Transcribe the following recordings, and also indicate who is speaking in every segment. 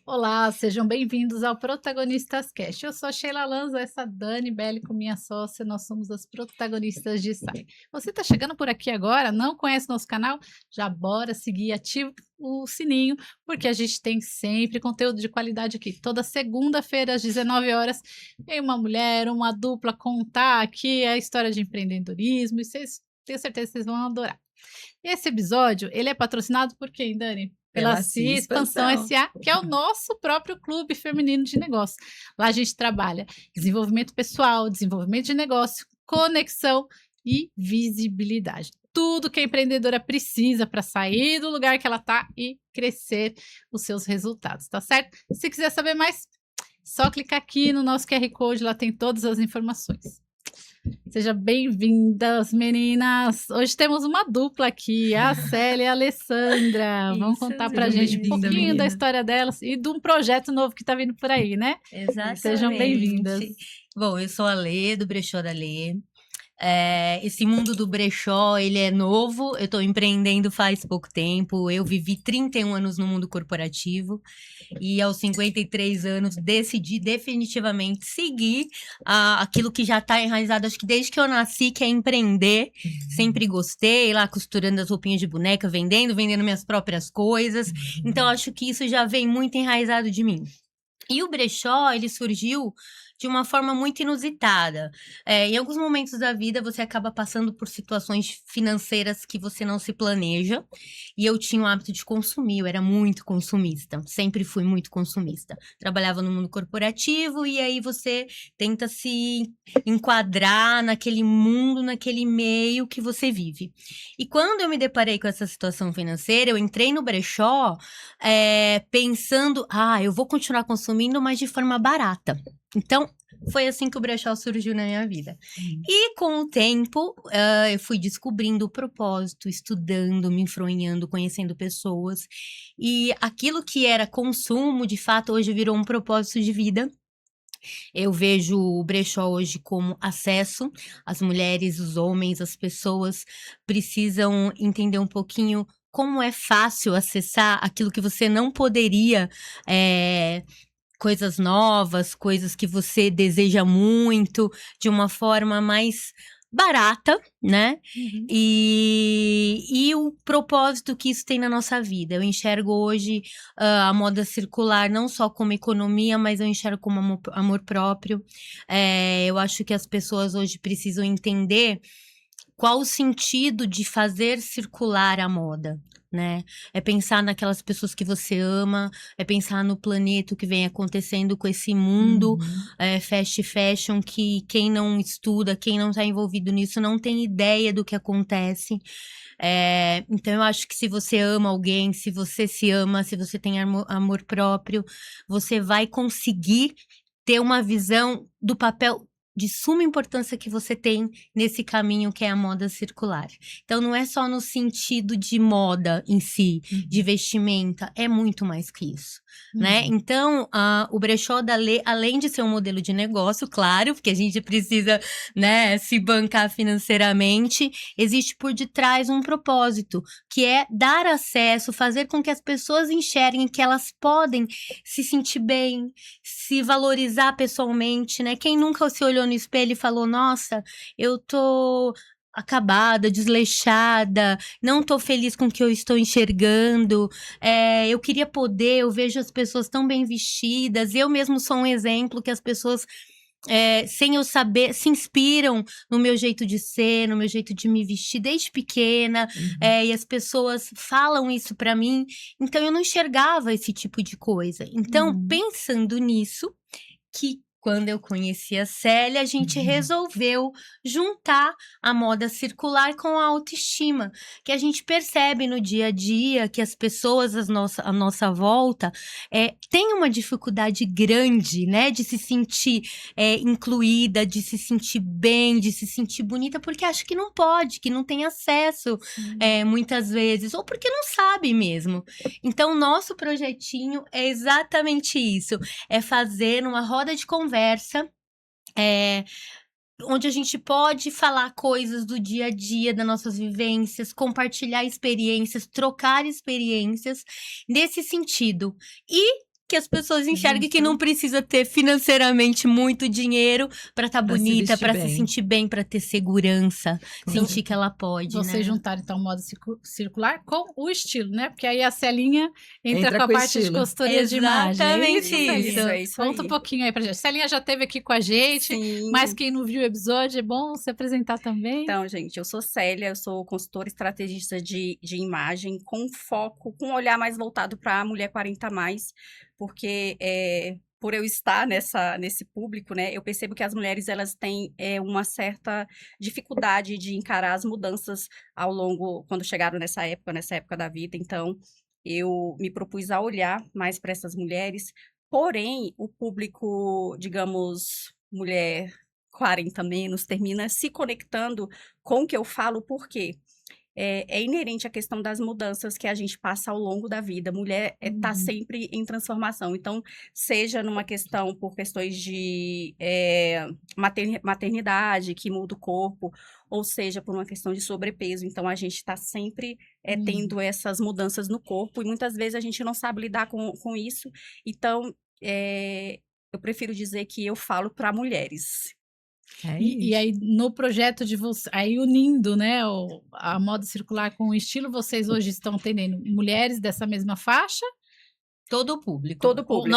Speaker 1: Olá, sejam bem-vindos ao Protagonistas Cast. Eu sou a Sheila Lanza, essa Dani Bellico, minha sócia, nós somos as protagonistas de Sai. Você está chegando por aqui agora, não conhece nosso canal? Já bora seguir, ativa o sininho, porque a gente tem sempre conteúdo de qualidade aqui. Toda segunda-feira, às 19 horas, vem uma mulher, uma dupla contar aqui a história de empreendedorismo e tenho certeza que vocês vão adorar. Esse episódio, ele é patrocinado por quem, Dani? Pela
Speaker 2: Pela
Speaker 1: CIA
Speaker 2: Cia
Speaker 1: Expansão
Speaker 2: Expansão.
Speaker 1: SA, que é o nosso próprio clube feminino de negócio. Lá a gente trabalha desenvolvimento pessoal, desenvolvimento de negócio, conexão e visibilidade. Tudo que a empreendedora precisa para sair do lugar que ela está e crescer os seus resultados, tá certo? Se quiser saber mais, só clicar aqui no nosso QR Code, lá tem todas as informações. Sejam bem-vindas, meninas! Hoje temos uma dupla aqui, a Célia e a Alessandra. Vão
Speaker 2: Isso,
Speaker 1: contar pra
Speaker 2: sejam
Speaker 1: gente um
Speaker 2: bem-vinda,
Speaker 1: pouquinho da
Speaker 2: menina.
Speaker 1: história delas e de um projeto novo que tá vindo por aí, né? Sejam bem-vindas.
Speaker 2: Exatamente. Bom, eu sou a Lê, do Brechó da Lê. Esse mundo do brechó, ele é novo, eu tô empreendendo faz pouco tempo, eu vivi 31 anos no mundo corporativo e aos 53 anos decidi definitivamente seguir aquilo que já tá enraizado, acho que desde que eu nasci, que é empreender. Sempre gostei, lá costurando as roupinhas de boneca, vendendo minhas próprias coisas, então acho que isso já vem muito enraizado de mim. E o brechó, ele surgiu de uma forma muito inusitada. Em alguns momentos da vida, você acaba passando por situações financeiras que você não se planeja. E eu tinha o hábito de consumir, eu era muito consumista. Sempre fui muito consumista. Trabalhava no mundo corporativo e aí você tenta se enquadrar naquele mundo, naquele meio que você vive. E quando eu me deparei com essa situação financeira, eu entrei no brechó pensando, eu vou continuar consumindo, mas de forma barata. Então, foi assim que o brechó surgiu na minha vida. E com o tempo, eu fui descobrindo o propósito, estudando, me enfronhando, conhecendo pessoas. E aquilo que era consumo, de fato, hoje virou um propósito de vida. Eu vejo o brechó hoje como acesso. As mulheres, os homens, as pessoas precisam entender um pouquinho como é fácil acessar aquilo que você não poderia, coisas novas, coisas que você deseja muito, de uma forma mais barata, né? E o propósito que isso tem na nossa vida. Eu enxergo hoje a moda circular não só como economia, mas eu enxergo como amor próprio. Eu acho que as pessoas hoje precisam entender qual o sentido de fazer circular a moda, né? É pensar naquelas pessoas que você ama, é pensar no planeta, o que vem acontecendo com esse mundo fast fashion, que quem não estuda, quem não está envolvido nisso, não tem ideia do que acontece. Então eu acho que se você ama alguém, se você se ama, se você tem amor próprio, você vai conseguir ter uma visão do papel de suma importância que você tem nesse caminho que é a moda circular. Então não é só no sentido de moda em si, de vestimenta, é muito mais que isso, né? Então, o brechó da Lê, além de ser um modelo de negócio, claro, porque a gente precisa, né, se bancar financeiramente, existe por detrás um propósito, que é dar acesso, fazer com que as pessoas enxerguem que elas podem se sentir bem, se valorizar pessoalmente, né? Quem nunca se olhou no espelho e falou, nossa, eu tô acabada, desleixada, não tô feliz com o que eu estou enxergando, eu queria poder, eu vejo as pessoas tão bem vestidas, eu mesmo sou um exemplo que as pessoas, sem eu saber, se inspiram no meu jeito de ser, no meu jeito de me vestir desde pequena, e as pessoas falam isso pra mim, então eu não enxergava esse tipo de coisa. Então, pensando nisso, que quando eu conheci a Célia, a gente resolveu juntar a moda circular com a autoestima, que a gente percebe no dia a dia que as pessoas à nossa volta têm uma dificuldade grande, né, de se sentir incluída, de se sentir bem, de se sentir bonita, porque acha que não pode, que não tem acesso, muitas vezes, ou porque não sabe mesmo. Então, nosso projetinho é exatamente isso. É fazer uma roda de conversa, onde a gente pode falar coisas do dia a dia, das nossas vivências, compartilhar experiências, trocar experiências nesse sentido. E que as pessoas enxerguem que não precisa ter financeiramente muito dinheiro pra estar bonita, pra se sentir bem, pra ter segurança, sentir que ela pode, né?
Speaker 1: Vocês juntaram, então, moda circular com o estilo, né? Porque aí a Celinha entra com a parte de consultoria de imagem.
Speaker 2: Exatamente
Speaker 3: é isso
Speaker 1: Conta
Speaker 3: aí.
Speaker 1: um pouquinho aí pra gente. Celinha já esteve aqui com a gente,
Speaker 3: Sim.
Speaker 1: mas quem não viu o episódio, é bom se apresentar também.
Speaker 3: Então, gente, eu sou Célia, eu sou consultora estrategista de imagem, com foco, com um olhar mais voltado para a mulher 40+, porque por eu estar nesse público, né, eu percebo que as mulheres, elas têm uma certa dificuldade de encarar as mudanças ao longo, quando chegaram nessa época da vida. Então, eu me propus a olhar mais para essas mulheres, porém, o público, digamos, mulher 40 menos, termina se conectando com o que eu falo, porque é inerente à questão das mudanças que a gente passa ao longo da vida. Mulher está sempre em transformação. Então, seja numa questão por questões de maternidade, que muda o corpo, ou seja, por uma questão de sobrepeso. Então, a gente está sempre tendo essas mudanças no corpo, e muitas vezes a gente não sabe lidar com isso. Então, eu prefiro dizer que eu falo para mulheres.
Speaker 1: E aí, no projeto de vocês, aí unindo, né, a moda circular com o estilo, vocês hoje estão atendendo mulheres dessa mesma faixa?
Speaker 2: Todo o público.
Speaker 3: Todo público.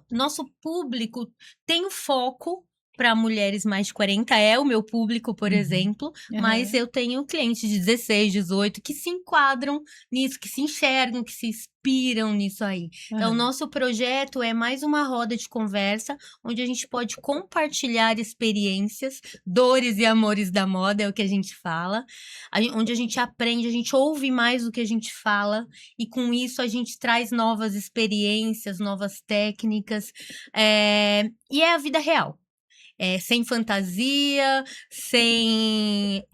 Speaker 2: Nosso público tem o foco para mulheres mais de 40, é o meu público, por exemplo, mas eu tenho clientes de 16, 18 que se enquadram nisso, que se enxergam, que se inspiram nisso aí. Então, nosso projeto é mais uma roda de conversa, onde a gente pode compartilhar experiências, dores e amores da moda, é o que a gente fala, onde a gente aprende, a gente ouve mais do que a gente fala, e com isso a gente traz novas experiências, novas técnicas, e é a vida real. Sem fantasia, sem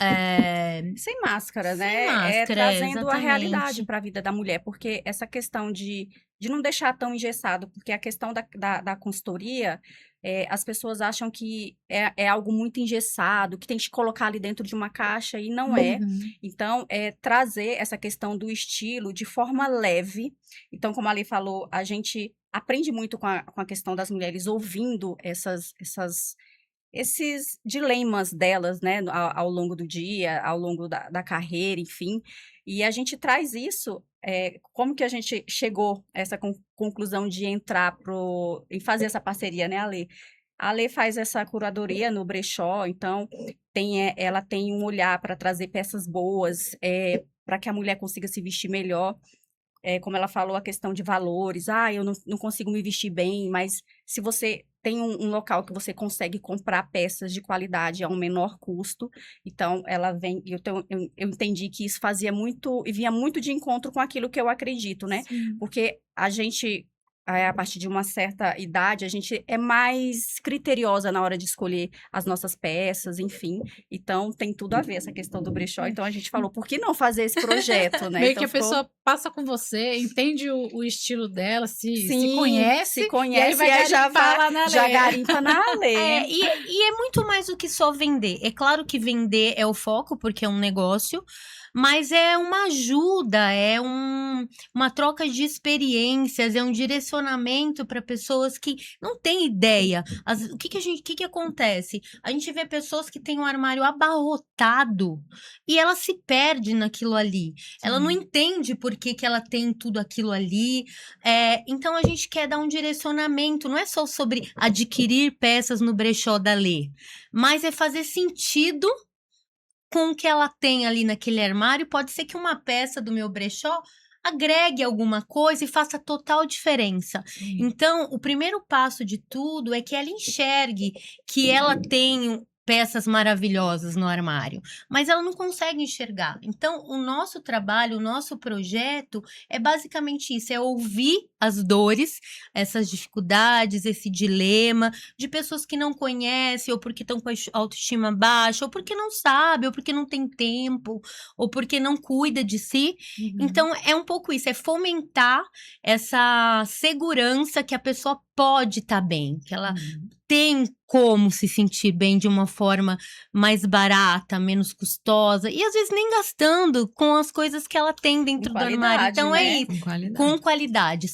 Speaker 3: máscara, né?
Speaker 2: Máscara,
Speaker 3: trazendo a realidade para a vida da mulher, porque essa questão de não deixar tão engessado, porque a questão da consultoria, as pessoas acham que é algo muito engessado, que tem que colocar ali dentro de uma caixa, e não é. Então, trazer essa questão do estilo de forma leve. Então, como a Ali falou, a gente aprende muito com a questão das mulheres, ouvindo esses dilemas delas, né, ao longo do dia, ao longo da carreira, enfim. E a gente traz isso, como que a gente chegou a essa conclusão de entrar em fazer essa parceria, né, Ale? A Ale faz essa curadoria no brechó, então ela tem um olhar para trazer peças boas, para que a mulher consiga se vestir melhor. Como ela falou, a questão de valores. Eu não consigo me vestir bem, mas se você tem um local que você consegue comprar peças de qualidade a um menor custo, então ela vem. Eu entendi que isso fazia muito e vinha muito de encontro com aquilo que eu acredito, né?
Speaker 1: Sim.
Speaker 3: Porque a gente, a partir de uma certa idade, a gente é mais criteriosa na hora de escolher as nossas peças, enfim. Então, tem tudo a ver essa questão do brechó. Então, a gente falou, por que não fazer esse projeto, né?
Speaker 1: Meio
Speaker 3: então,
Speaker 1: que a pessoa passa com você, entende o estilo dela, se
Speaker 3: conhece,
Speaker 1: e aí vai
Speaker 3: já
Speaker 1: lá na
Speaker 3: já
Speaker 1: lei.
Speaker 3: garimpa na lei.
Speaker 2: E é muito mais do que só vender. É claro que vender é o foco, porque é um negócio, mas é uma ajuda, é uma troca de experiências, é um direcionamento para pessoas que não têm ideia. O que acontece? A gente vê pessoas que têm um armário abarrotado e ela se perde naquilo ali. Ela não entende por que ela tem tudo aquilo ali. Então a gente quer dar um direcionamento, não é só sobre adquirir peças no brechó da Lê, mas é fazer sentido com o que ela tem ali naquele armário. Pode ser que uma peça do meu brechó agregue alguma coisa e faça total diferença. Então, o primeiro passo de tudo é que ela enxergue que ela tem peças maravilhosas no armário, mas ela não consegue enxergar. Então, o nosso trabalho, o nosso projeto é basicamente isso, é ouvir as dores, essas dificuldades, esse dilema de pessoas que não conhecem, ou porque estão com a autoestima baixa, ou porque não sabe, ou porque não tem tempo, ou porque não cuida de si. Então, é um pouco isso, é fomentar essa segurança que a pessoa pode estar bem, que ela tem como se sentir bem de uma forma mais barata, menos custosa, e às vezes nem gastando com as coisas que ela tem dentro do armário.
Speaker 3: qualidade,
Speaker 2: Então
Speaker 3: né?
Speaker 2: é isso.
Speaker 4: Com qualidade.
Speaker 2: Com qualidade.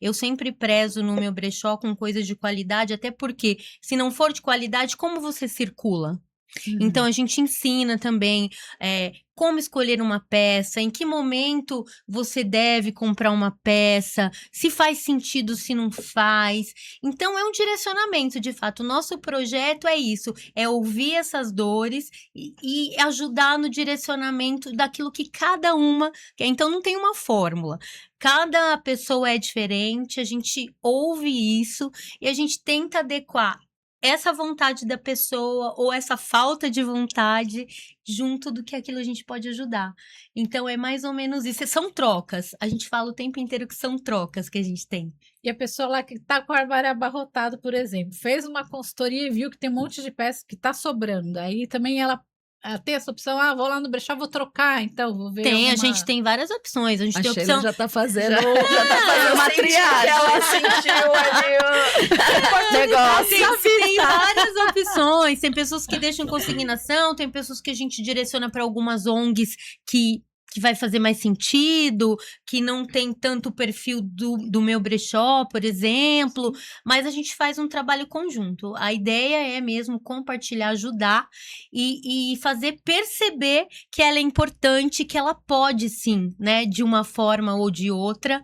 Speaker 2: Eu sempre prezo no meu brechó com coisas de qualidade, até porque, se não for de qualidade, como você circula? Então, a gente ensina também como escolher uma peça, em que momento você deve comprar uma peça, se faz sentido, se não faz. Então, é um direcionamento, de fato. O nosso projeto é isso, é ouvir essas dores e ajudar no direcionamento daquilo que cada uma quer. Então, não tem uma fórmula. Cada pessoa é diferente, a gente ouve isso e a gente tenta adequar essa vontade da pessoa ou essa falta de vontade junto do que aquilo a gente pode ajudar. Então, é mais ou menos isso. São trocas. A gente fala o tempo inteiro que são trocas que a gente tem.
Speaker 1: E a pessoa lá que tá com o armário abarrotado, por exemplo, fez uma consultoria e viu que tem um monte de peças que tá sobrando. Aí também ela tem essa opção, vou lá no brechó, vou trocar, então, vou ver
Speaker 2: A gente tem várias opções. A gente
Speaker 4: A
Speaker 2: tem
Speaker 4: Sheila
Speaker 2: opção...
Speaker 4: já tá fazendo
Speaker 3: uma triagem.
Speaker 4: Ela sentiu ali o negócio.
Speaker 2: Tem várias opções. Tem pessoas que deixam consignação, tem pessoas que a gente direciona para algumas ONGs que vai fazer mais sentido, que não tem tanto o perfil do meu brechó, por exemplo, mas a gente faz um trabalho conjunto. A ideia é mesmo compartilhar, ajudar e fazer perceber que ela é importante, que ela pode sim, né, de uma forma ou de outra,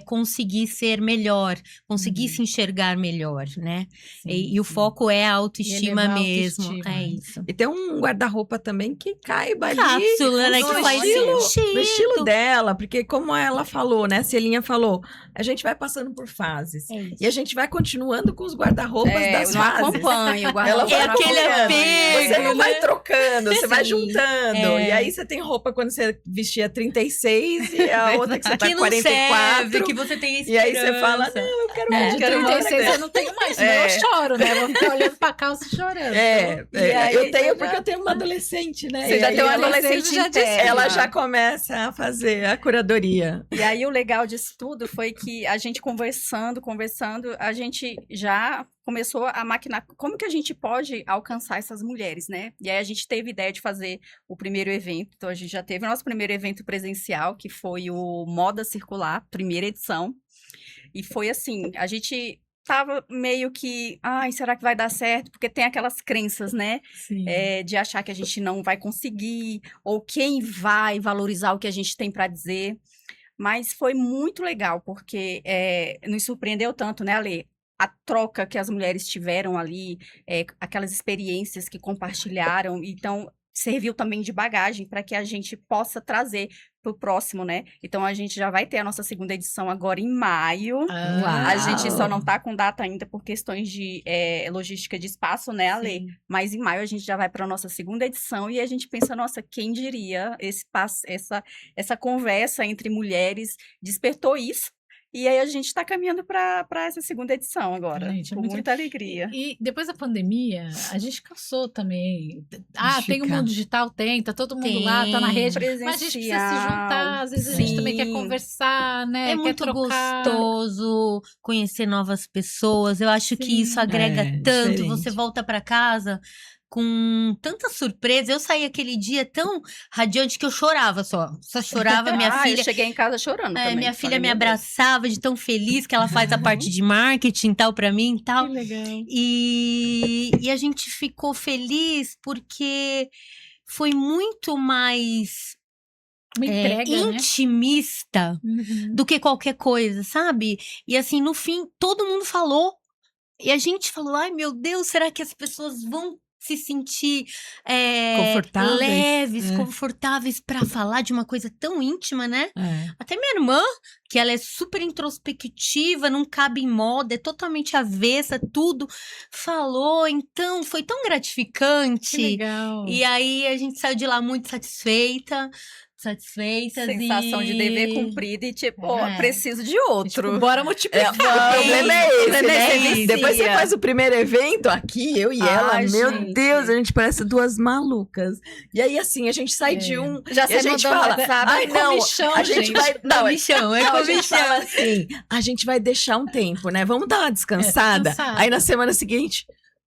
Speaker 2: conseguir ser melhor, conseguir se enxergar melhor, né? E o foco é a autoestima
Speaker 1: elevar a
Speaker 2: mesmo.
Speaker 1: autoestima.
Speaker 2: É isso.
Speaker 4: E tem um guarda-roupa também que caiba ali.
Speaker 2: Cápsula, né,
Speaker 4: no
Speaker 2: que faz
Speaker 4: estilo-
Speaker 2: sentido.
Speaker 4: No estilo dela, porque como ela falou, né? A Celinha falou, a gente vai passando por fases.
Speaker 2: É isso.
Speaker 4: E a gente vai continuando com os guarda-roupas das
Speaker 3: eu não
Speaker 4: fases.
Speaker 3: acompanho.
Speaker 4: Ela vai
Speaker 2: É aquele
Speaker 4: acompanhando.
Speaker 2: apego,
Speaker 4: Você não vai
Speaker 2: né?
Speaker 4: trocando, você vai
Speaker 2: Sim,
Speaker 4: juntando.
Speaker 2: é.
Speaker 4: E aí você tem roupa quando você vestia 36 e a outra que você tá
Speaker 2: Que não
Speaker 4: 44.
Speaker 2: serve, que você tem
Speaker 4: E aí você fala,
Speaker 2: esperança.
Speaker 4: não, eu quero
Speaker 1: De
Speaker 4: outra, eu quero
Speaker 1: 36
Speaker 4: outra.
Speaker 1: eu não tenho mais, senão eu choro, né? Vou ficar olhando pra calça e chorando.
Speaker 4: E
Speaker 3: aí
Speaker 4: eu tenho
Speaker 3: você
Speaker 4: porque
Speaker 3: já-
Speaker 4: eu tenho uma adolescente, né?
Speaker 3: Você
Speaker 4: E
Speaker 3: já
Speaker 4: aí
Speaker 3: tem uma
Speaker 4: ela-
Speaker 3: adolescente
Speaker 1: já disse,
Speaker 3: interna.
Speaker 4: Ela já começa a fazer a curadoria.
Speaker 3: E aí o legal disso tudo foi que a gente conversando, a gente já começou a maquinar como que a gente pode alcançar essas mulheres, né? E aí a gente teve ideia de fazer o primeiro evento. Então a gente já teve o nosso primeiro evento presencial, que foi o Moda Circular, primeira edição. E foi assim, a gente tava meio que, será que vai dar certo? Porque tem aquelas crenças, né?
Speaker 1: Sim.
Speaker 3: De achar que a gente não vai conseguir, ou quem vai valorizar o que a gente tem para dizer. Mas foi muito legal, porque nos surpreendeu tanto, né, Ale? A troca que as mulheres tiveram ali, aquelas experiências que compartilharam. Então, serviu também de bagagem para que a gente possa trazer para o próximo, né? Então, a gente já vai ter a nossa segunda edição agora em maio.
Speaker 4: Uau.
Speaker 3: A gente só não tá com data ainda por questões de logística de espaço, né, Ale?
Speaker 2: Sim.
Speaker 3: Mas em maio a gente já vai para a nossa segunda edição e a gente pensa, nossa, quem diria essa conversa entre mulheres despertou isso. E aí a gente está caminhando para essa segunda edição agora,
Speaker 1: Gente, é
Speaker 3: com
Speaker 1: muito-
Speaker 3: muita alegria.
Speaker 1: E depois da pandemia, a gente cansou também.
Speaker 4: De
Speaker 1: Tem o
Speaker 4: ficar.
Speaker 1: mundo digital, tá todo mundo lá, tá na
Speaker 2: Tem.
Speaker 1: rede. Mas a gente precisa se juntar, às vezes a gente também quer
Speaker 3: Sim.
Speaker 1: conversar, né?
Speaker 2: É
Speaker 1: quer
Speaker 2: muito
Speaker 1: trocar.
Speaker 2: gostoso conhecer novas pessoas. Eu acho que isso
Speaker 1: Sim.
Speaker 2: agrega
Speaker 4: É,
Speaker 2: tanto.
Speaker 4: diferente.
Speaker 2: Você volta pra casa com tanta surpresa. Eu saí aquele dia tão radiante que eu chorava só. Só chorava. Minha
Speaker 3: Eu
Speaker 2: filha.
Speaker 3: cheguei em casa chorando também.
Speaker 2: Minha filha
Speaker 3: Falei,
Speaker 2: me
Speaker 3: meu Deus.
Speaker 2: abraçava de tão feliz que ela faz a parte de marketing tal pra mim e tal.
Speaker 1: Que legal.
Speaker 2: E a gente ficou feliz porque foi muito mais
Speaker 1: Uma entrega, né?
Speaker 2: intimista
Speaker 1: Uhum.
Speaker 2: do que qualquer coisa, sabe? E assim, no fim, todo mundo falou. E a gente falou, ai meu Deus, será que as pessoas vão se sentir
Speaker 4: Confortáveis?
Speaker 2: leves,
Speaker 4: É.
Speaker 2: confortáveis pra falar de uma coisa tão íntima, né?
Speaker 4: É.
Speaker 2: Até minha irmã, que ela é super introspectiva, não cabe em moda, é totalmente avessa, tudo, falou. Então, foi tão
Speaker 1: Que
Speaker 2: gratificante.
Speaker 1: legal.
Speaker 2: E aí, a gente saiu de lá muito satisfeita, satisfeitas.
Speaker 3: Sensação de dever cumprido e tipo, ó, preciso de outro.
Speaker 1: Tipo, bora multiplicar.
Speaker 4: O problema é esse, né?
Speaker 3: Vicia.
Speaker 4: Depois você faz o primeiro evento aqui, eu e ela,
Speaker 3: Ai,
Speaker 4: meu
Speaker 3: gente.
Speaker 4: Deus, a gente parece duas malucas. E aí, assim, a gente sai de um
Speaker 3: Já
Speaker 4: e a
Speaker 3: sei
Speaker 4: gente
Speaker 3: mandando
Speaker 4: fala,
Speaker 3: WhatsApp.
Speaker 4: ai, não,
Speaker 1: comichão,
Speaker 4: a gente
Speaker 1: gente.
Speaker 4: vai... Não,
Speaker 2: Comichão, é
Speaker 4: não, a gente
Speaker 2: comichão.
Speaker 4: fala assim, a gente vai deixar um tempo, né? Vamos dar uma descansada.
Speaker 1: descansada.
Speaker 4: Aí na semana seguinte,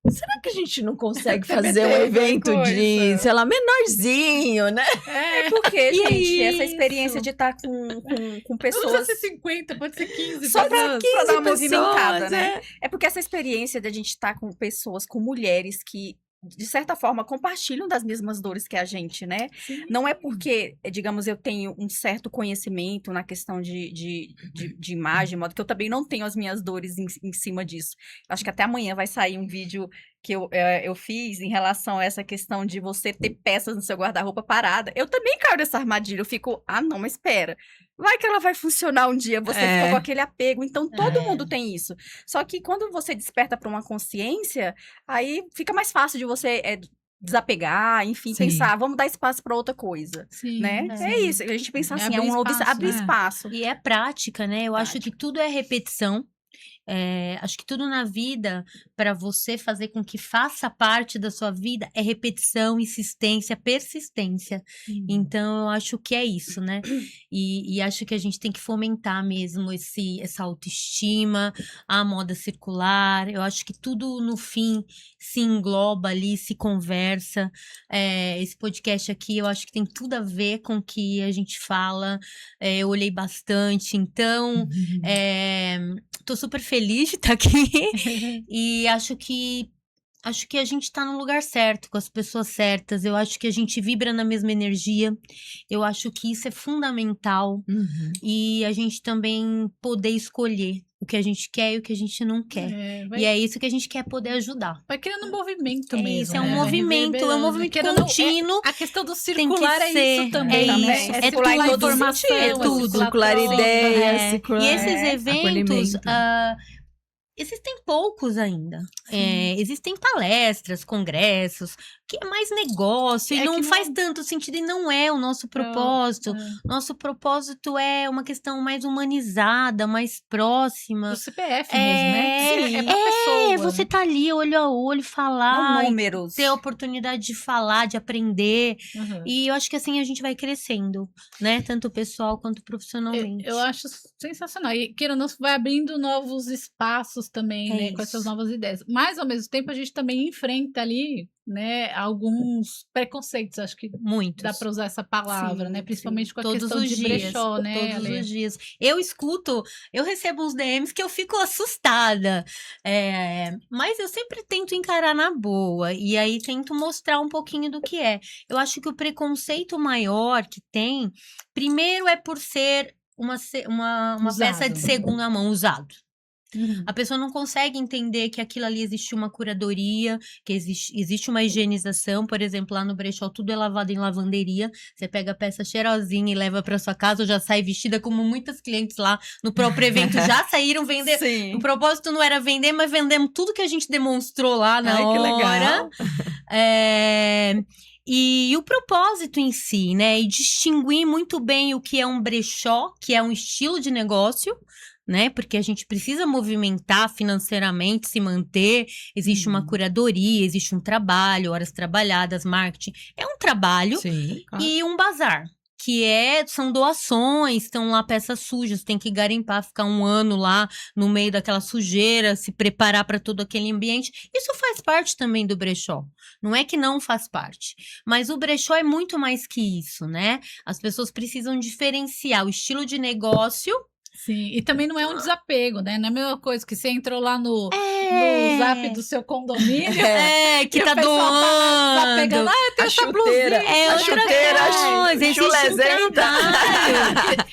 Speaker 4: será que a gente não consegue fazer um
Speaker 3: Meter
Speaker 4: evento
Speaker 3: alguma
Speaker 4: de,
Speaker 3: coisa.
Speaker 4: sei lá, menorzinho, né?
Speaker 3: É porque,
Speaker 2: E
Speaker 3: gente,
Speaker 2: é
Speaker 3: essa
Speaker 2: isso.
Speaker 3: experiência de estar com
Speaker 1: Não precisa
Speaker 3: pessoas...
Speaker 1: ser 50, pode ser 15.
Speaker 3: Só
Speaker 1: pode
Speaker 3: pra
Speaker 1: ser-
Speaker 3: 15 dar uma
Speaker 4: pessoas,
Speaker 3: movimentada, né?
Speaker 4: é.
Speaker 3: É porque essa experiência de a gente estar com pessoas, com mulheres que, de certa forma, compartilham das mesmas dores que a gente, né? Não é porque, digamos, eu tenho um certo conhecimento na questão de imagem, de modo que eu também não tenho as minhas dores em cima disso. Acho que até amanhã vai sair um vídeo que eu fiz em relação a essa questão de você ter peças no seu guarda-roupa parada. Eu também caio nessa armadilha. Eu fico, não, mas espera. Vai que ela vai funcionar um dia. Você fica com aquele apego. Então, todo mundo tem isso. Só que quando você desperta para uma consciência, aí fica mais fácil de você desapegar, enfim,
Speaker 4: Sim.
Speaker 3: pensar, vamos dar espaço para outra coisa,
Speaker 1: Sim,
Speaker 3: né?
Speaker 1: sim.
Speaker 3: É isso. A gente pensa
Speaker 1: É
Speaker 3: assim,
Speaker 1: abrir
Speaker 3: um novo
Speaker 1: espaço,
Speaker 3: abrir
Speaker 1: né?
Speaker 3: espaço.
Speaker 2: E é prática, né? Eu acho que tudo é repetição. Acho que tudo na vida, para você fazer com que faça parte da sua vida, é repetição, insistência, persistência. Então, eu acho que é isso, né? E acho que a gente tem que fomentar mesmo essa autoestima, a moda circular. Eu acho que tudo, no fim, se engloba ali, se conversa. Esse podcast aqui, eu acho que tem tudo a ver com o que a gente fala. Eu olhei bastante, então... Tô super feliz de estar aqui e acho que a gente tá no lugar certo, com as pessoas certas. Eu acho que a gente vibra na mesma energia. Eu acho que isso é fundamental. E a gente também poder escolher o que a gente quer e o que a gente não quer. E é isso que a gente quer poder ajudar.
Speaker 1: Vai criando um movimento
Speaker 2: É
Speaker 1: mesmo.
Speaker 2: isso, é um
Speaker 1: né? Vai
Speaker 2: movimento
Speaker 1: reverberando. Querendo ou não,
Speaker 2: contínuo.
Speaker 1: A questão do
Speaker 2: Tem
Speaker 1: circular
Speaker 2: que
Speaker 1: é
Speaker 2: ser,
Speaker 1: isso também.
Speaker 2: é
Speaker 1: né?
Speaker 2: isso.
Speaker 3: É
Speaker 1: circular
Speaker 3: tudo em todos os
Speaker 1: informação,
Speaker 3: sentidos.
Speaker 2: É tudo.
Speaker 4: Circular
Speaker 1: troca.
Speaker 4: ideias, circular
Speaker 2: E esses eventos,
Speaker 4: acolhimento.
Speaker 2: existem poucos ainda. Existem palestras, congressos, que é mais negócio e
Speaker 1: É
Speaker 2: não
Speaker 1: que
Speaker 2: faz
Speaker 1: não-
Speaker 2: tanto sentido e não é o nosso propósito. Nosso propósito é uma questão mais humanizada, mais próxima.
Speaker 1: Do CPF mesmo, né? Sim, é pra pessoa.
Speaker 2: Você tá ali olho a olho, falar,
Speaker 3: Não
Speaker 2: e
Speaker 3: números.
Speaker 2: ter a oportunidade de falar, de aprender.
Speaker 1: Uhum.
Speaker 2: E eu acho que assim a gente vai crescendo, né? Tanto pessoal quanto profissionalmente.
Speaker 1: Eu acho sensacional. E queira ou não, vai abrindo novos espaços também,
Speaker 2: É
Speaker 1: né? Com
Speaker 2: isso.
Speaker 1: essas novas ideias. Mas, ao mesmo tempo, a gente também enfrenta ali, né? Alguns preconceitos, acho que
Speaker 2: Muitos.
Speaker 1: dá para usar essa palavra,
Speaker 3: Sim,
Speaker 1: né? Principalmente com a
Speaker 2: Todos
Speaker 1: questão
Speaker 2: os
Speaker 1: de
Speaker 2: dias,
Speaker 1: brechó, né?
Speaker 2: todos
Speaker 1: Ale?
Speaker 2: os dias. Eu recebo uns DMs que eu fico assustada. Mas eu sempre tento encarar na boa. E aí tento mostrar um pouquinho do que é. Eu acho que o preconceito maior que tem, primeiro é por ser uma peça
Speaker 1: Usado.
Speaker 2: de segunda mão, usado.
Speaker 1: Uhum.
Speaker 2: A pessoa não consegue entender que aquilo ali existe uma curadoria, que existe uma higienização. Por exemplo, lá no brechó tudo é lavado em lavanderia. Você pega a peça cheirosinha e leva para sua casa, ou já sai vestida, como muitas clientes lá no próprio evento já saíram vender.
Speaker 3: Sim.
Speaker 2: O propósito não era vender, mas vendemos tudo que a gente demonstrou lá na
Speaker 4: Ai, que
Speaker 2: hora.
Speaker 4: legal.
Speaker 2: E o propósito em si, né? E distinguir muito bem o que é um brechó, que é um estilo de negócio, né? Porque a gente precisa movimentar financeiramente, se manter. Existe uma curadoria, existe um trabalho, horas trabalhadas, marketing. É um trabalho
Speaker 4: Sim, claro.
Speaker 2: e um bazar. Que são doações, estão lá peças sujas, tem que garimpar, ficar um ano lá no meio daquela sujeira, se preparar para todo aquele ambiente. Isso faz parte também do brechó. Não é que não faz parte. Mas o brechó é muito mais que isso, né? As pessoas precisam diferenciar o estilo de negócio.
Speaker 1: Sim, e também não é um desapego, né? Não é a mesma coisa que você entrou lá no zap do seu condomínio.
Speaker 2: Que
Speaker 1: e
Speaker 2: tá
Speaker 1: o pessoal
Speaker 2: doando.
Speaker 1: tá pegando, eu tenho
Speaker 4: A
Speaker 1: essa
Speaker 4: chuteira.
Speaker 1: blusinha.
Speaker 2: É
Speaker 4: A
Speaker 2: outra
Speaker 4: chuteira,
Speaker 2: coisa, existe um
Speaker 4: chulezenta.
Speaker 2: trabalho.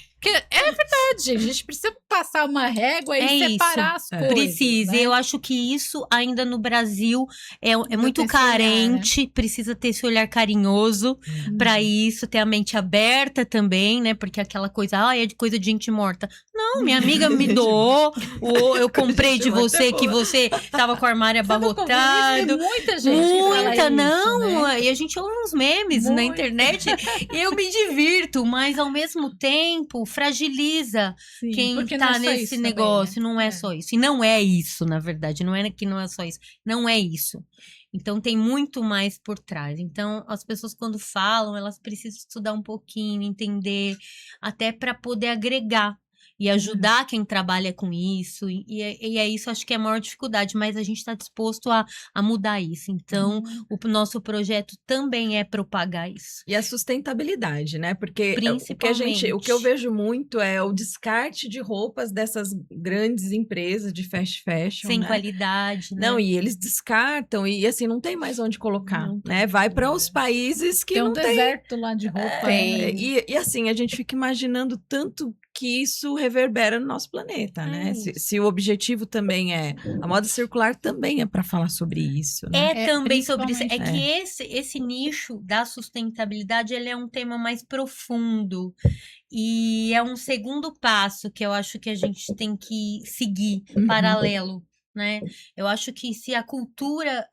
Speaker 1: É verdade, a gente precisa passar uma régua e
Speaker 2: É isso.
Speaker 1: separar as coisas.
Speaker 2: Precisa,
Speaker 1: né?
Speaker 2: eu acho que isso ainda no Brasil é muito
Speaker 1: ter esse olhar,
Speaker 2: carente, precisa ter esse olhar carinhoso pra isso, ter a mente aberta também, né? Porque aquela coisa, é de coisa de gente morta. Não, minha amiga me doou, ou eu comprei de você que você tava com o armário abarrotado.
Speaker 1: Tem muita gente que fala
Speaker 2: Muita,
Speaker 1: isso,
Speaker 2: não.
Speaker 1: né?
Speaker 2: E a gente ouve uns memes na internet e eu me divirto, mas ao mesmo tempo fragiliza
Speaker 1: Sim,
Speaker 2: quem
Speaker 1: porque não
Speaker 2: tá
Speaker 1: é só
Speaker 2: nesse
Speaker 1: isso também,
Speaker 2: negócio.
Speaker 1: né?
Speaker 2: Não é só isso. E não é isso, na verdade. Não é que não é só isso. Não é isso. Então tem muito mais por trás. Então as pessoas quando falam, elas precisam estudar um pouquinho, entender, até para poder agregar. E ajudar quem trabalha com isso, e é isso, acho que é a maior dificuldade, mas a gente está disposto a mudar isso. Então, o nosso projeto também é propagar isso.
Speaker 4: E a sustentabilidade, né? Porque
Speaker 2: Principalmente.
Speaker 4: o que eu vejo muito é o descarte de roupas dessas grandes empresas de fast fashion,
Speaker 2: Sem
Speaker 4: né?
Speaker 2: qualidade, né?
Speaker 4: Não, e eles descartam e assim não tem mais onde colocar,
Speaker 2: Não tem.
Speaker 4: né? Vai para os países que
Speaker 1: Tem um
Speaker 4: não tem.
Speaker 1: deserto lá de roupa.
Speaker 3: Tem.
Speaker 1: né?
Speaker 4: E assim, a gente fica imaginando tanto que isso reverbera no nosso planeta, né? Se o objetivo também é... A moda circular também é para falar sobre isso, né?
Speaker 2: É também sobre isso. É
Speaker 1: principalmente,
Speaker 2: que esse nicho da sustentabilidade, ele é um tema mais profundo. E é um segundo passo que eu acho que a gente tem que seguir, paralelo, né? Eu acho que se a cultura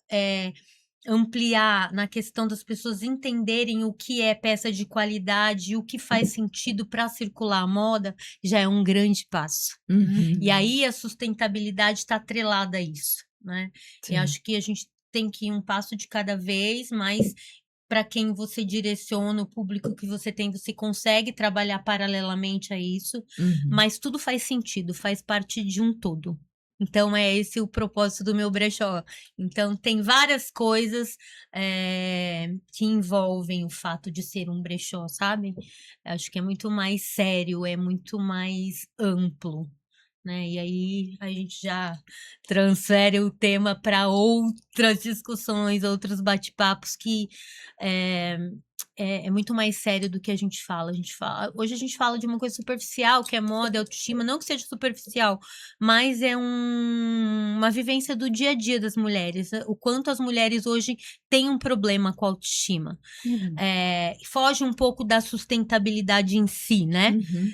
Speaker 2: ampliar na questão das pessoas entenderem o que é peça de qualidade e o que faz sentido para circular a moda, já é um grande passo.
Speaker 4: Uhum.
Speaker 2: E aí a sustentabilidade está atrelada a isso, né?
Speaker 4: Sim.
Speaker 2: E acho que a gente tem que ir um passo de cada vez, mas para quem você direciona, o público que você tem, você consegue trabalhar paralelamente a isso,
Speaker 4: Uhum.
Speaker 2: mas tudo faz sentido, faz parte de um todo. Então, é esse o propósito do meu brechó. Então, tem várias coisas que envolvem o fato de ser um brechó, sabe? Acho que é muito mais sério, é muito mais amplo, né? E aí a gente já transfere o tema para outras discussões, outros bate-papos que é muito mais sério do que a gente fala. Hoje a gente fala de uma coisa superficial, que é moda, autoestima, não que seja superficial, mas é uma vivência do dia a dia das mulheres. O quanto as mulheres hoje têm um problema com a autoestima. Foge um pouco da sustentabilidade em si, né?
Speaker 4: Uhum.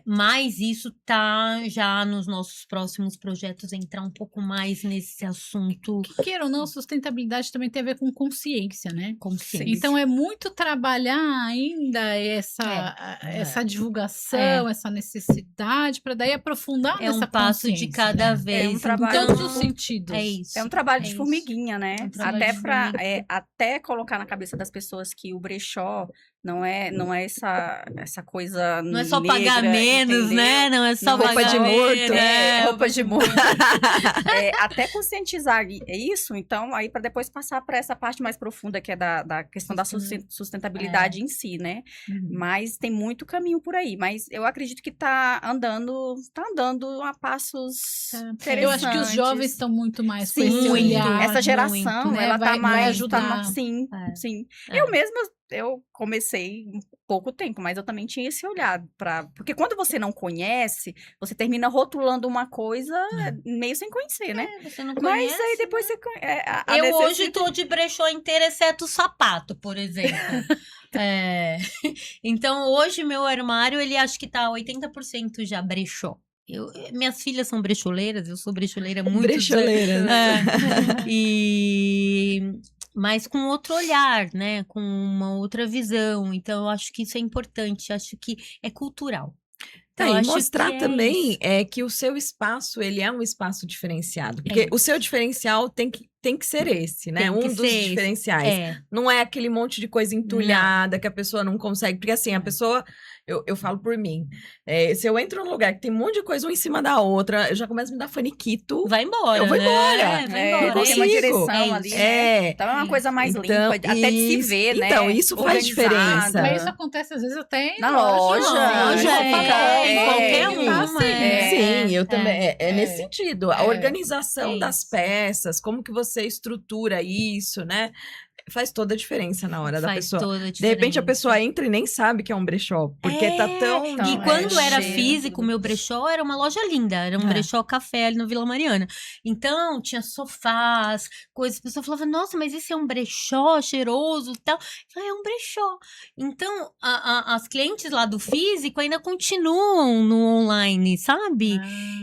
Speaker 2: Mas isso tá já nos nossos próximos projetos, entrar um pouco mais nesse assunto.
Speaker 1: Que queira ou não, sustentabilidade também tem a ver com consciência, né?
Speaker 2: Consciência.
Speaker 1: Então é muito trabalhar ainda essa divulgação, essa necessidade, para daí aprofundar
Speaker 2: É um
Speaker 1: nessa
Speaker 2: passo de
Speaker 1: consciência,
Speaker 2: cada
Speaker 1: né?
Speaker 2: vez.
Speaker 3: É um
Speaker 1: Em
Speaker 3: trabalho
Speaker 1: todos os
Speaker 3: de-
Speaker 1: sentidos.
Speaker 2: É isso.
Speaker 3: É um trabalho de
Speaker 2: isso.
Speaker 3: formiguinha, né?
Speaker 1: É um trabalho
Speaker 3: Até
Speaker 1: de
Speaker 3: para
Speaker 1: formiguinha.
Speaker 3: até colocar na cabeça das pessoas que o brechó não é essa coisa
Speaker 2: Não é só
Speaker 3: negra,
Speaker 2: pagar menos,
Speaker 3: entendeu?
Speaker 2: né? Não é só
Speaker 3: Não é
Speaker 2: pagar
Speaker 4: roupa de morto.
Speaker 2: menos, né?
Speaker 3: Roupa de morto. Até conscientizar isso, então, aí para depois passar para essa parte mais profunda, que é da questão da sustentabilidade em si, né? Mas tem muito caminho por aí. Mas eu acredito que tá andando a passos interessantes.
Speaker 1: Eu acho que os jovens estão muito mais com esse
Speaker 3: Sim,
Speaker 1: olhar.
Speaker 3: essa geração,
Speaker 1: muito, né?
Speaker 3: ela tá
Speaker 1: vai
Speaker 3: mais...
Speaker 1: ajudar.
Speaker 3: Sim,
Speaker 2: É.
Speaker 3: sim.
Speaker 2: É.
Speaker 3: Eu mesma, eu comecei um pouco tempo, mas eu também tinha esse olhar porque quando você não conhece, você termina rotulando uma coisa meio sem conhecer, né?
Speaker 2: Você não
Speaker 3: Mas
Speaker 2: conhece,
Speaker 3: aí depois você...
Speaker 2: Eu hoje tô de brechó inteiro, exceto o sapato, por exemplo. Então, hoje, meu armário, ele acho que tá 80% já brechó. Minhas filhas são brecholeiras, eu sou brecholeira há muitos
Speaker 4: Brecholeiras.
Speaker 2: Mas com outro olhar, né? Com uma outra visão. Então, eu acho que isso é importante. Acho que é cultural. Então, eu
Speaker 4: E
Speaker 2: acho
Speaker 4: mostrar
Speaker 2: que é
Speaker 4: também
Speaker 2: isso.
Speaker 4: que o seu espaço, ele é um espaço diferenciado. Porque o seu diferencial tem que ser esse, né?
Speaker 2: Tem que
Speaker 4: Um dos
Speaker 2: ser esse.
Speaker 4: diferenciais. Não é aquele monte de coisa entulhada que a pessoa não consegue. Porque assim, a pessoa... Eu falo por mim. Se eu entro num lugar que tem um monte de coisa uma em cima da outra, eu já começo a me dar faniquito.
Speaker 2: Vai embora,
Speaker 4: Eu vou
Speaker 2: né?
Speaker 4: embora.
Speaker 2: Vai
Speaker 3: Não
Speaker 2: embora.
Speaker 3: tem uma
Speaker 4: consigo.
Speaker 3: direção
Speaker 2: É
Speaker 3: ali,
Speaker 2: isso.
Speaker 3: né? Então é uma coisa mais limpa, até de se ver, né?
Speaker 4: Então, isso faz
Speaker 3: Organizada.
Speaker 4: diferença.
Speaker 1: Mas isso acontece às vezes até
Speaker 3: Na loja,
Speaker 2: em qualquer
Speaker 1: Tá
Speaker 2: uma.
Speaker 1: assim.
Speaker 4: Sim, eu também. É nesse sentido. A organização
Speaker 2: É
Speaker 4: das
Speaker 2: isso.
Speaker 4: peças, como que você estrutura isso, né? faz toda a diferença na hora da
Speaker 2: Faz
Speaker 4: pessoa.
Speaker 2: toda a
Speaker 4: De repente a
Speaker 2: diferença.
Speaker 4: pessoa entra e nem sabe que é um brechó, porque tá tão...
Speaker 3: Então,
Speaker 2: E quando era
Speaker 3: cheio.
Speaker 2: físico, o meu brechó era uma loja linda, era um
Speaker 4: É.
Speaker 2: brechó café ali no Vila Mariana. Então, tinha sofás, coisas, a pessoa falava, nossa, mas esse é um brechó cheiroso e tal. Eu falei, é um brechó. Então, as clientes lá do físico ainda continuam no online, sabe?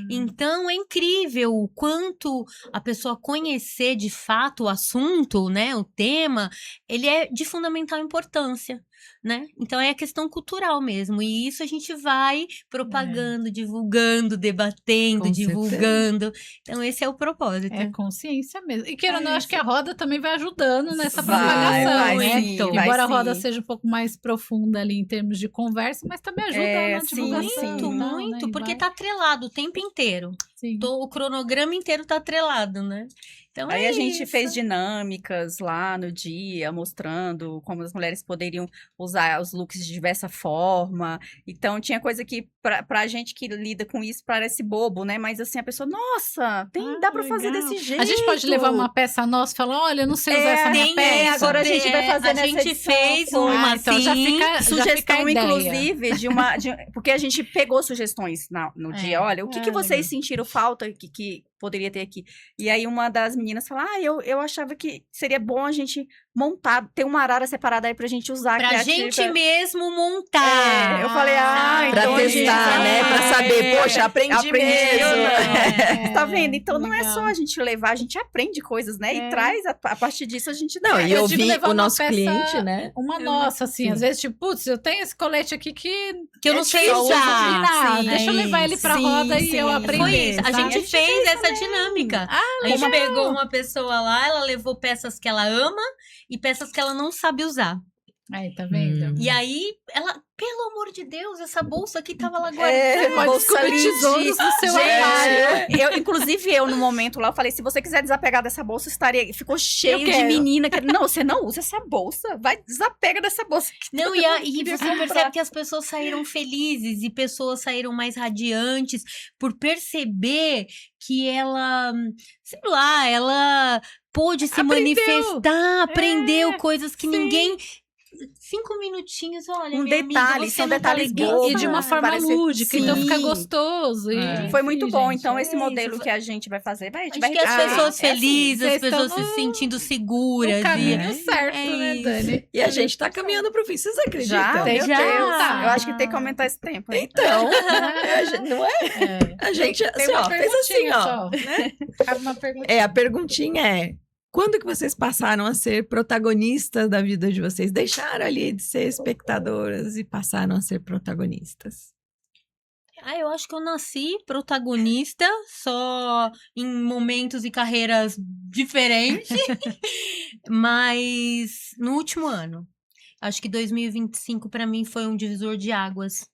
Speaker 2: Então, é incrível o quanto a pessoa conhecer de fato o assunto, né, o tema, ele é de fundamental importância, né? Então, é a questão cultural mesmo. E isso a gente vai propagando, divulgando, debatendo,
Speaker 4: Com
Speaker 2: divulgando. Então, esse é o propósito.
Speaker 1: É consciência mesmo. E querendo, eu acho
Speaker 3: isso.
Speaker 1: que a roda também vai ajudando nessa
Speaker 3: Vai,
Speaker 1: propagação,
Speaker 3: vai
Speaker 1: né?
Speaker 3: sim,
Speaker 2: Então,
Speaker 3: vai
Speaker 1: Embora a roda
Speaker 3: sim.
Speaker 1: seja um pouco mais profunda ali em termos de conversa, mas também ajuda na
Speaker 3: Sim,
Speaker 1: divulgação.
Speaker 3: sim.
Speaker 1: e tal, né?
Speaker 2: Muito,
Speaker 1: E
Speaker 2: porque
Speaker 1: vai.
Speaker 2: tá atrelado o tempo inteiro.
Speaker 1: Sim.
Speaker 2: O cronograma inteiro tá atrelado, né? Então
Speaker 3: Aí
Speaker 2: é
Speaker 3: a gente
Speaker 2: isso.
Speaker 3: fez dinâmicas lá no dia, mostrando como as mulheres poderiam usar os looks de diversa forma. Então, tinha coisa que, pra gente que lida com isso, parece bobo, né? Mas assim, a pessoa, nossa, dá pra fazer
Speaker 1: legal.
Speaker 3: desse jeito.
Speaker 1: A gente pode levar uma peça nossa e falar: olha, eu não sei usar essa minha
Speaker 2: Tem,
Speaker 1: peça.
Speaker 3: agora a gente vai fazer
Speaker 2: a
Speaker 3: nessa
Speaker 2: gente
Speaker 3: edição,
Speaker 2: fez
Speaker 3: foi.
Speaker 2: uma
Speaker 1: então já
Speaker 2: assim,
Speaker 1: fica, já fica a
Speaker 3: Sugestão,
Speaker 1: ideia.
Speaker 3: inclusive, porque a gente pegou sugestões no dia. Olha, o que vocês
Speaker 1: legal.
Speaker 3: sentiram falta que poderia ter aqui? E aí uma das meninas falou, eu achava que seria bom a gente montar, ter uma arara separada aí pra gente usar.
Speaker 2: pra
Speaker 3: criativa.
Speaker 2: gente mesmo montar.
Speaker 3: Eu falei,
Speaker 4: Pra
Speaker 3: então a gente
Speaker 4: testar,
Speaker 3: vai-
Speaker 4: né? Pra saber, poxa, aprendi mesmo.
Speaker 1: É,
Speaker 3: Tá vendo? Então não é
Speaker 1: legal.
Speaker 3: só a gente levar, a gente aprende coisas, né?
Speaker 1: É.
Speaker 3: E traz, a partir disso a gente
Speaker 4: Não,
Speaker 3: traz.
Speaker 4: e eu
Speaker 1: digo
Speaker 4: vi
Speaker 1: levar
Speaker 4: o
Speaker 1: uma
Speaker 4: nosso
Speaker 1: peça-
Speaker 4: cliente, né?
Speaker 1: Uma nossa, assim,
Speaker 4: Sim.
Speaker 1: às vezes, tipo, putz, eu tenho esse colete aqui que
Speaker 2: Que eu
Speaker 1: é
Speaker 2: não sei
Speaker 1: difícil de
Speaker 2: usar.
Speaker 1: combinar.
Speaker 2: Sim,
Speaker 1: Deixa eu levar ele pra
Speaker 3: sim,
Speaker 1: roda e
Speaker 3: sim.
Speaker 1: eu
Speaker 3: Foi
Speaker 1: aprender.
Speaker 2: Foi isso. A
Speaker 1: sabe?
Speaker 2: gente fez essa dinâmica. A gente
Speaker 1: legal.
Speaker 2: pegou uma pessoa lá, ela levou peças que ela ama e peças que ela não sabe usar.
Speaker 1: Aí, tá vendo?
Speaker 2: E aí, ela, pelo amor de Deus, essa bolsa aqui tava lá guardada.
Speaker 3: É,
Speaker 1: Pode
Speaker 3: bolsa
Speaker 1: descobrir tesouros
Speaker 3: lindíssima.
Speaker 1: no seu
Speaker 3: Gente,
Speaker 1: armário.
Speaker 3: inclusive eu, no momento lá, eu falei, se você quiser desapegar dessa bolsa, estaria... Ficou cheio de
Speaker 1: quero.
Speaker 3: menina. Não, você não usa essa bolsa. Vai, desapega dessa bolsa.
Speaker 2: Não,
Speaker 3: todo
Speaker 2: e,
Speaker 3: mundo
Speaker 2: e
Speaker 3: queria
Speaker 2: você
Speaker 3: comprar.
Speaker 2: percebe que as pessoas saíram felizes e pessoas saíram mais radiantes por perceber que ela, sei lá, ela pôde se
Speaker 1: Aprendeu.
Speaker 2: manifestar, aprendeu
Speaker 1: É,
Speaker 2: coisas que
Speaker 1: sim.
Speaker 2: ninguém. 5 minutinos, olha,
Speaker 3: Um
Speaker 2: minha
Speaker 3: detalhe,
Speaker 2: amiga, você
Speaker 3: são
Speaker 2: não
Speaker 3: detalhes
Speaker 2: tá
Speaker 3: bobos.
Speaker 1: E de uma forma
Speaker 3: Parece-
Speaker 1: lúdica, então
Speaker 3: Sim.
Speaker 1: fica gostoso. E,
Speaker 3: Foi muito
Speaker 1: enfim,
Speaker 3: bom.
Speaker 1: gente,
Speaker 3: Então,
Speaker 1: é
Speaker 3: esse
Speaker 2: isso.
Speaker 3: modelo que a gente vai fazer, a gente
Speaker 2: Acho
Speaker 3: vai
Speaker 2: que as
Speaker 3: repetir.
Speaker 2: pessoas
Speaker 3: É assim.
Speaker 2: felizes, as
Speaker 1: Vocês estão
Speaker 2: pessoas se
Speaker 1: no-
Speaker 2: sentindo seguras.
Speaker 1: no caminho
Speaker 2: e...
Speaker 1: certo,
Speaker 2: é
Speaker 1: né,
Speaker 2: isso.
Speaker 1: Dani?
Speaker 4: E a gente tá caminhando pro fim, vocês acreditam?
Speaker 3: Já?
Speaker 1: Tem
Speaker 3: Meu
Speaker 2: já.
Speaker 3: Deus. Eu acho que tem que aumentar esse tempo. hein?
Speaker 4: Então, não é?
Speaker 1: É.
Speaker 4: A gente,
Speaker 1: Tem
Speaker 4: assim,
Speaker 1: uma
Speaker 4: ó, fez assim,
Speaker 1: perguntinha
Speaker 4: ó.
Speaker 1: só, né? Cabe uma perguntinha.
Speaker 4: A perguntinha é: quando que vocês passaram a ser protagonistas da vida de vocês? Deixaram ali de ser espectadoras e passaram a ser protagonistas?
Speaker 2: Eu acho que eu nasci protagonista, só em momentos e carreiras diferentes, mas no último ano. Acho que 2025 para mim foi um divisor de águas.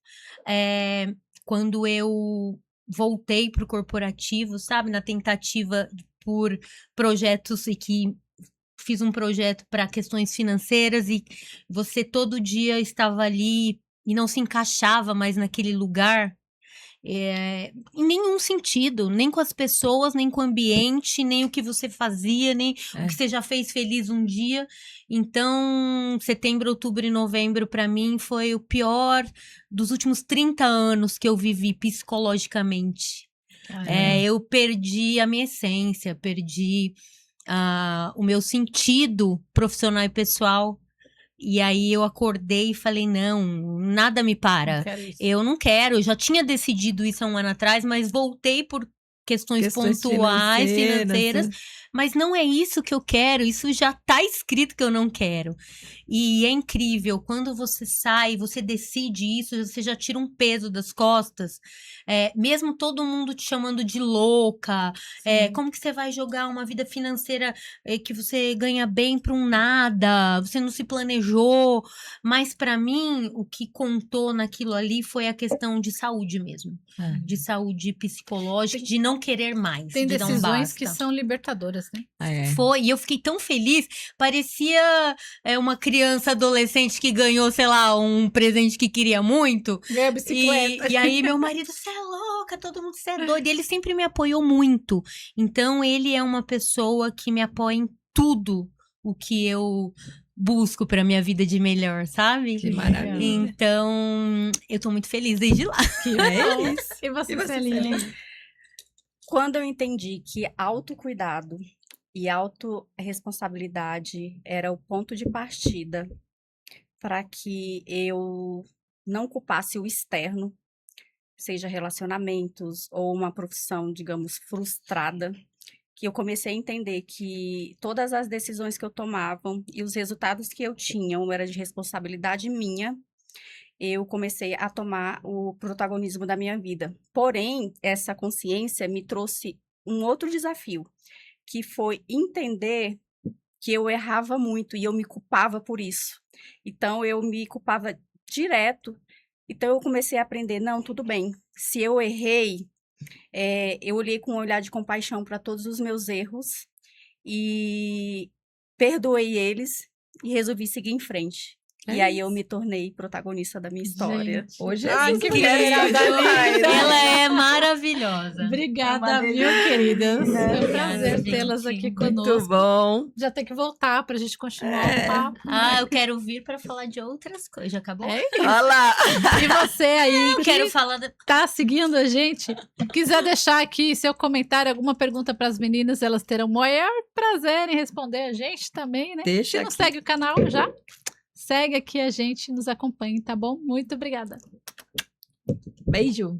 Speaker 2: Quando eu voltei para o corporativo, sabe, na tentativa por projetos e que fiz um projeto para questões financeiras e você todo dia estava ali e não se encaixava mais naquele lugar. Em nenhum sentido, nem com as pessoas, nem com o ambiente, nem o que você fazia, nem o que você já fez feliz um dia. Então, setembro, outubro e novembro, para mim, foi o pior dos últimos 30 anos que eu vivi psicologicamente. Eu perdi a minha essência, perdi o meu sentido profissional e pessoal. E aí eu acordei e falei, não, nada me para. Eu não quero, eu já tinha decidido isso há um ano atrás, mas voltei por questões pontuais, financeiras, mas não é isso que eu quero, isso já tá escrito que eu não quero. E é incrível, quando você sai, você decide isso, você já tira um peso das costas, mesmo todo mundo te chamando de louca, como que você vai jogar uma vida financeira que você ganha bem para um nada, você não se planejou, mas para mim, o que contou naquilo ali foi a questão de saúde mesmo, de saúde psicológica, de não querer mais,
Speaker 1: Tem
Speaker 2: de não
Speaker 1: decisões
Speaker 2: basta.
Speaker 1: que são libertadoras, né?
Speaker 2: Foi, e eu fiquei tão feliz, parecia uma criança adolescente que ganhou, sei lá, um presente que queria muito.
Speaker 1: Ganhar bicicleta.
Speaker 2: E aí meu marido, você é louca, todo mundo, você é doido. E ele sempre me apoiou muito. Então ele é uma pessoa que me apoia em tudo o que eu busco pra minha vida de melhor, sabe?
Speaker 4: Que maravilha.
Speaker 2: Então, eu tô muito feliz desde lá.
Speaker 1: Que
Speaker 4: É
Speaker 1: bom.
Speaker 4: isso.
Speaker 1: E você,
Speaker 4: E você,
Speaker 1: Celine?
Speaker 4: Celine?
Speaker 3: Quando eu entendi que autocuidado e autorresponsabilidade era o ponto de partida para que eu não culpasse o externo, seja relacionamentos ou uma profissão, digamos, frustrada, que eu comecei a entender que todas as decisões que eu tomava e os resultados que eu tinha era de responsabilidade minha, eu comecei a tomar o protagonismo da minha vida. Porém, essa consciência me trouxe um outro desafio, que foi entender que eu errava muito e eu me culpava por isso. Então, eu me culpava direto. Então, eu comecei a aprender, não, tudo bem, se eu errei, eu olhei com um olhar de compaixão para todos os meus erros e perdoei eles e resolvi seguir em frente. E aí eu me tornei protagonista da minha história.
Speaker 1: Gente,
Speaker 4: Hoje
Speaker 1: ai,
Speaker 4: Jesus
Speaker 1: que
Speaker 4: não quer
Speaker 1: obrigada,
Speaker 4: saber mais,
Speaker 1: linda.
Speaker 4: né?
Speaker 2: Ela é maravilhosa.
Speaker 1: Obrigada,
Speaker 4: É uma
Speaker 1: viu,
Speaker 4: delícia.
Speaker 1: queridas? Foi um
Speaker 2: Obrigada,
Speaker 1: prazer
Speaker 2: gente.
Speaker 1: tê-las aqui
Speaker 4: Muito
Speaker 1: conosco.
Speaker 4: bom.
Speaker 1: Já tem que voltar pra gente continuar
Speaker 4: É.
Speaker 1: o papo.
Speaker 2: Ah, eu quero vir pra falar de outras coisas. Já acabou?
Speaker 1: É
Speaker 4: Olha lá.
Speaker 1: E você aí,
Speaker 2: Eu quero falar da...
Speaker 1: tá seguindo a gente, quiser deixar aqui seu comentário, alguma pergunta para as meninas, elas terão o maior prazer em responder a gente também, né?
Speaker 4: Deixa
Speaker 1: Se não
Speaker 4: aqui.
Speaker 1: segue o canal já, segue aqui a gente, nos acompanhe, tá bom? Muito obrigada.
Speaker 4: Beijo.